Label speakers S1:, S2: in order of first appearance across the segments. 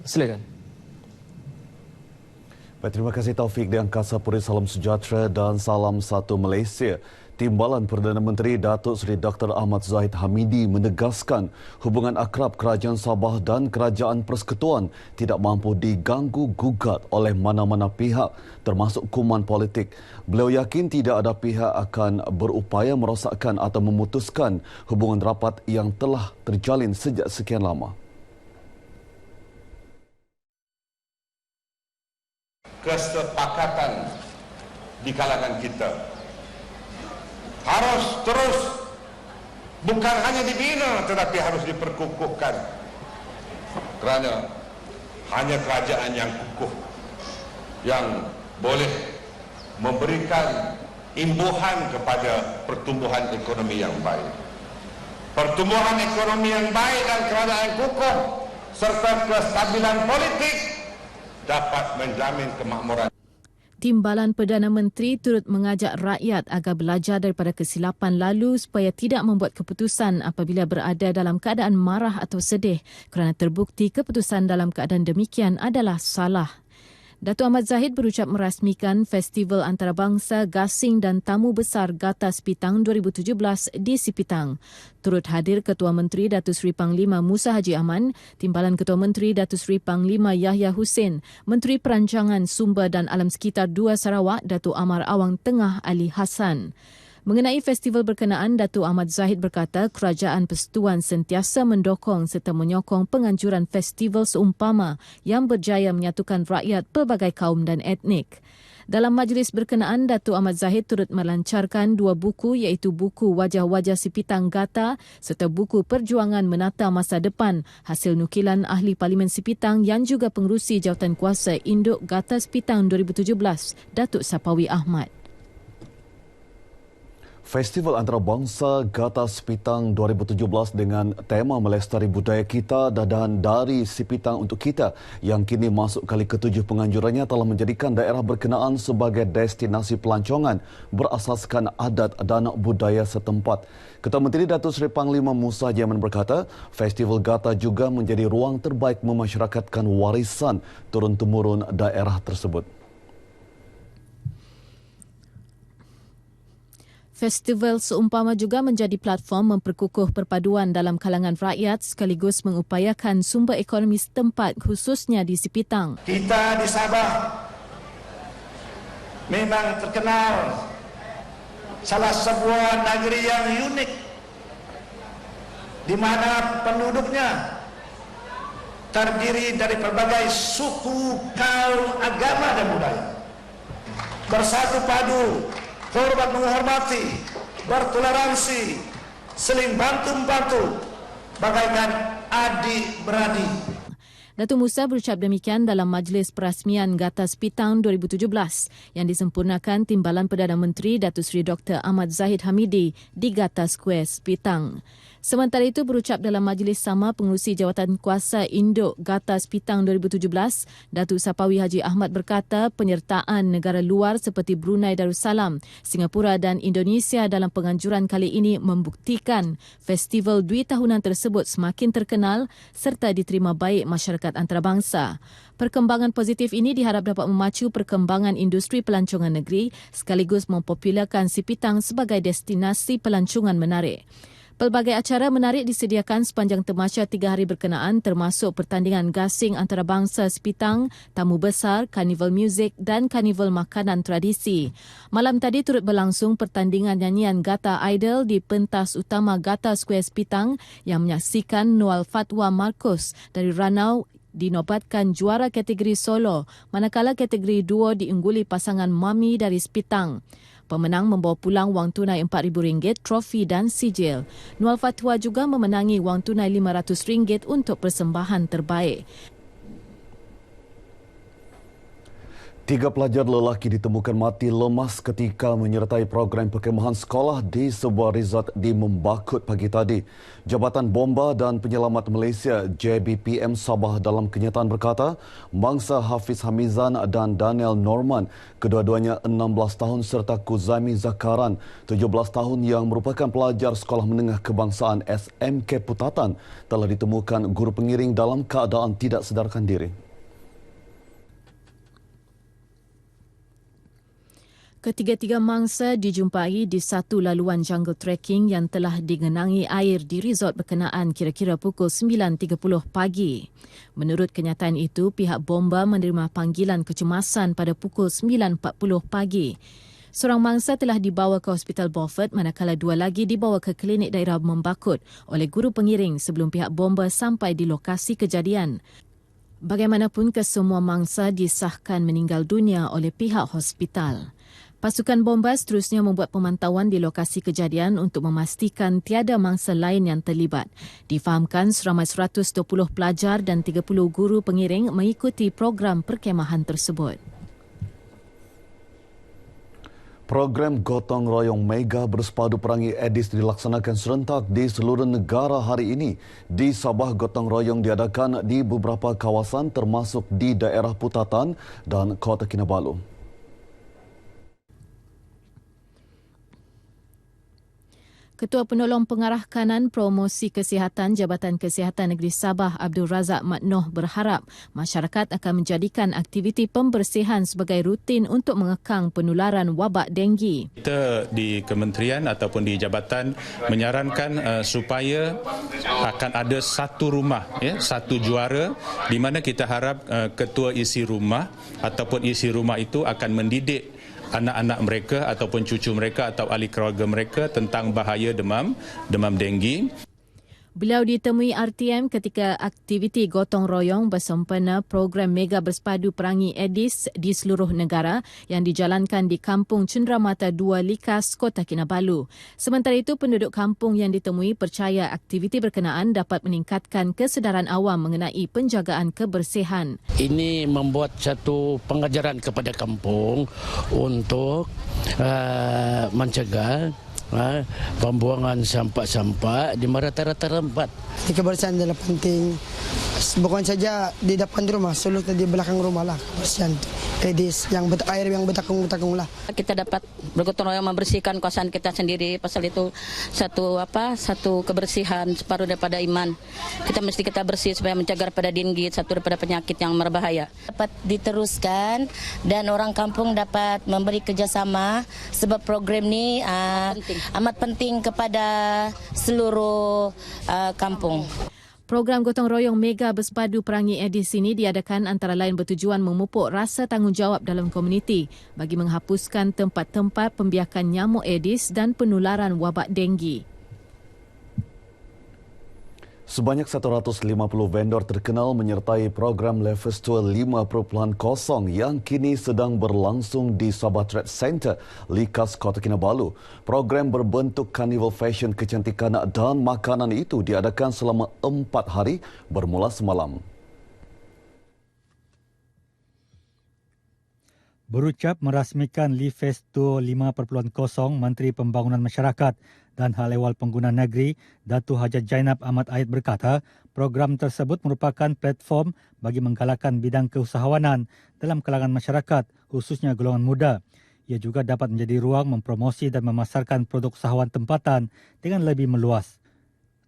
S1: Silakan.
S2: Baik, terima kasih Taufik di Angkasa Puri. Salam sejahtera dan salam satu Malaysia. Timbalan Perdana Menteri Datuk Seri Dr. Ahmad Zahid Hamidi menegaskan hubungan akrab Kerajaan Sabah dan Kerajaan Persekutuan tidak mampu diganggu-gugat oleh mana-mana pihak termasuk kuman politik. Beliau yakin tidak ada pihak akan berupaya merosakkan atau memutuskan hubungan rapat yang telah terjalin sejak sekian lama.
S3: Kesepakatan di kalangan kita harus terus bukan hanya dibina tetapi harus diperkukuhkan, kerana hanya kerajaan yang kukuh yang boleh memberikan imbuhan kepada pertumbuhan ekonomi yang baik. Pertumbuhan ekonomi yang baik dan kerajaan yang kukuh serta kestabilan politik dapat menjamin kemakmuran.
S4: Timbalan Perdana Menteri turut mengajak rakyat agar belajar daripada kesilapan lalu supaya tidak membuat keputusan apabila berada dalam keadaan marah atau sedih kerana terbukti keputusan dalam keadaan demikian adalah salah. Datuk Ahmad Zahid berucap merasmikan Festival Antarabangsa Gasing dan Tamu Besar Gata Sepitang 2017 di Sepitang. Turut hadir Ketua Menteri Datuk Seri Panglima Musa Haji Aman, Timbalan Ketua Menteri Datuk Seri Panglima Yahya Hussein, Menteri Perancangan Sumber dan Alam Sekitar 2 Sarawak Datuk Amar Awang Tengah Ali Hassan. Mengenai festival berkenaan, Datuk Ahmad Zahid berkata Kerajaan Persekutuan sentiasa mendokong serta menyokong penganjuran festival seumpama yang berjaya menyatukan rakyat pelbagai kaum dan etnik. Dalam majlis berkenaan, Datuk Ahmad Zahid turut melancarkan 2 buku iaitu buku Wajah-Wajah Sepitang Gata serta buku Perjuangan Menata Masa Depan hasil nukilan Ahli Parlimen Sepitang yang juga pengerusi Jawatankuasa Induk Gata Sepitang 2017, Datuk Sapawi Ahmad.
S2: Festival Antarabangsa Gata Sepitang 2017 dengan tema Melestari Budaya Kita dan Dari Sepitang untuk Kita yang kini masuk kali ke-7 penganjurannya telah menjadikan daerah berkenaan sebagai destinasi pelancongan berasaskan adat dan budaya setempat. Ketua Menteri Datuk Seri Panglima Musa Haji Aman berkata, Festival Gata juga menjadi ruang terbaik memasyarakatkan warisan turun-temurun daerah tersebut.
S4: Festival seumpama juga menjadi platform memperkukuh perpaduan dalam kalangan rakyat sekaligus mengupayakan sumber ekonomi setempat khususnya di Sepitang.
S5: Kita di Sabah memang terkenal salah sebuah negeri yang unik di mana penduduknya terdiri dari berbagai suku, kaum, agama dan budaya. Bersatu padu, hormat menghormati, bertoleransi, saling bantu-membantu, bagaikan adik-beradik.
S4: Datuk Musa berucap demikian dalam majlis perasmian Gata Sepitang 2017 yang disempurnakan Timbalan Perdana Menteri Datuk Seri Dr. Ahmad Zahid Hamidi di Gata Square Sepitang. Sementara itu berucap dalam majlis sama pengerusi Jawatankuasa Induk Gata Sepitang 2017, Datuk Sapawi Haji Ahmad berkata penyertaan negara luar seperti Brunei Darussalam, Singapura dan Indonesia dalam penganjuran kali ini membuktikan festival 2 tahunan tersebut semakin terkenal serta diterima baik masyarakat antarabangsa. Perkembangan positif ini diharap dapat memacu perkembangan industri pelancongan negeri sekaligus mempopularkan Sepitang sebagai destinasi pelancongan menarik. Pelbagai acara menarik disediakan sepanjang temasya 3 hari berkenaan termasuk pertandingan gasing antarabangsa Sepitang, tamu besar, karnival muzik dan karnival makanan tradisi. Malam tadi turut berlangsung pertandingan nyanyian Gata Idol di pentas utama Gata Square Sepitang yang menyaksikan Noel Fatwa Marcos dari Ranau dinobatkan juara kategori solo, manakala kategori duo diungguli pasangan Mami dari Sepitang. Pemenang membawa pulang wang tunai RM4,000, trofi dan sijil. Noel Fatwa juga memenangi wang tunai RM500 untuk persembahan terbaik.
S2: 3 pelajar lelaki ditemukan mati lemas ketika menyertai program perkemahan sekolah di sebuah resort di Membakut pagi tadi. Jabatan Bomba dan Penyelamat Malaysia JBPM Sabah dalam kenyataan berkata, mangsa Hafiz Hamizan dan Daniel Norman, kedua-duanya 16 tahun serta Kuzami Zakaran, 17 tahun yang merupakan pelajar Sekolah Menengah Kebangsaan SMK Putatan, telah ditemukan guru pengiring dalam keadaan tidak sedarkan diri.
S4: Ketiga-tiga mangsa dijumpai di satu laluan jungle trekking yang telah digenangi air di resort berkenaan kira-kira pukul 9.30 pagi. Menurut kenyataan itu, pihak Bomba menerima panggilan kecemasan pada pukul 9.40 pagi. Seorang mangsa telah dibawa ke Hospital Beaufort manakala dua lagi dibawa ke klinik daerah Membakut oleh guru pengiring sebelum pihak Bomba sampai di lokasi kejadian. Bagaimanapun, kesemua mangsa disahkan meninggal dunia oleh pihak hospital. Pasukan Bomba seterusnya membuat pemantauan di lokasi kejadian untuk memastikan tiada mangsa lain yang terlibat. Difahamkan seramai 120 pelajar dan 30 guru pengiring mengikuti program perkemahan tersebut.
S2: Program Gotong Royong Mega Bersepadu Perangi Edis dilaksanakan serentak di seluruh negara hari ini. Di Sabah, Gotong Royong diadakan di beberapa kawasan termasuk di daerah Putatan dan Kota Kinabalu.
S4: Ketua Penolong Pengarah Kanan Promosi Kesihatan Jabatan Kesihatan Negeri Sabah Abdul Razak Mat Noh berharap masyarakat akan menjadikan aktiviti pembersihan sebagai rutin untuk mengekang penularan wabak denggi.
S1: Kita di kementerian ataupun di jabatan menyarankan supaya akan ada satu rumah, satu juara di mana kita harap ketua isi rumah ataupun isi rumah itu akan mendidik anak-anak mereka ataupun cucu mereka atau ahli keluarga mereka tentang bahaya demam denggi.
S4: Beliau ditemui RTM ketika aktiviti gotong royong bersempena program Mega Bersepadu Perangi Edis di seluruh negara yang dijalankan di Kampung Cenderamata 2 Likas, Kota Kinabalu. Sementara itu, penduduk kampung yang ditemui percaya aktiviti berkenaan dapat meningkatkan kesedaran awam mengenai penjagaan kebersihan.
S6: Ini membuat satu pengajaran kepada kampung untuk mencegah pembuangan sampah-sampah di rata-rata tempat.
S7: Kebersihan adalah penting. Bukan saja di depan rumah, seluruh di belakang rumah lah kebersihan. Edis yang air yang betakung lah.
S8: Kita dapat bergotong royong membersihkan kawasan kita sendiri. Pasal itu satu kebersihan separuh daripada iman. Kita bersih supaya mencegah daripada denggi, satu daripada penyakit yang berbahaya.
S9: Dapat diteruskan dan orang kampung dapat memberi kerjasama sebab program ni amat penting kepada seluruh kampung.
S4: Program Gotong Royong Mega Bersepadu Perangi Edis ini diadakan antara lain bertujuan memupuk rasa tanggungjawab dalam komuniti bagi menghapuskan tempat-tempat pembiakan nyamuk Edis dan penularan wabak denggi.
S2: Sebanyak 150 vendor terkenal menyertai program Le Festival 5.0 yang kini sedang berlangsung di Sabah Trade Center, Likas, Kota Kinabalu. Program berbentuk karnival fashion kecantikan dan makanan itu diadakan selama 4 hari bermula semalam.
S10: Berucap merasmikan LiFest 5.0, Menteri Pembangunan Masyarakat dan Hal Ehwal Pengguna Negeri Datuk Hajat Jainab Ahmad Aid berkata, program tersebut merupakan platform bagi menggalakkan bidang keusahawanan dalam kalangan masyarakat, khususnya golongan muda. Ia juga dapat menjadi ruang mempromosi dan memasarkan produk usahawan tempatan dengan lebih meluas.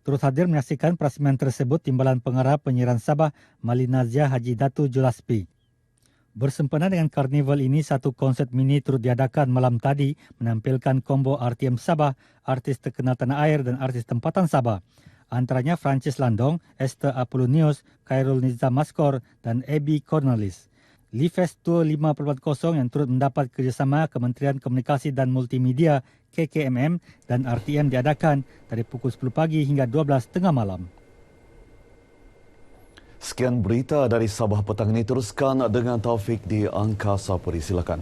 S10: Turut hadir menyaksikan perasmian tersebut Timbalan Pengarah Penyiaran Sabah Malinazia Haji Datu Julaspi. Bersempena dengan karnival ini, satu konsert mini turut diadakan malam tadi menampilkan combo RTM Sabah, artis terkenal tanah air dan artis tempatan Sabah. Antaranya Francis Landong, Esther Apollonius, Khairul Nizam Maskor dan Abby Cornelis. LiFest 5.0 yang turut mendapat kerjasama Kementerian Komunikasi dan Multimedia KKMM dan RTM diadakan dari pukul 10 pagi hingga 12 tengah malam.
S2: Sekian berita dari Sabah petang ini, teruskan dengan Taufik di Angkasa Puri. Silakan.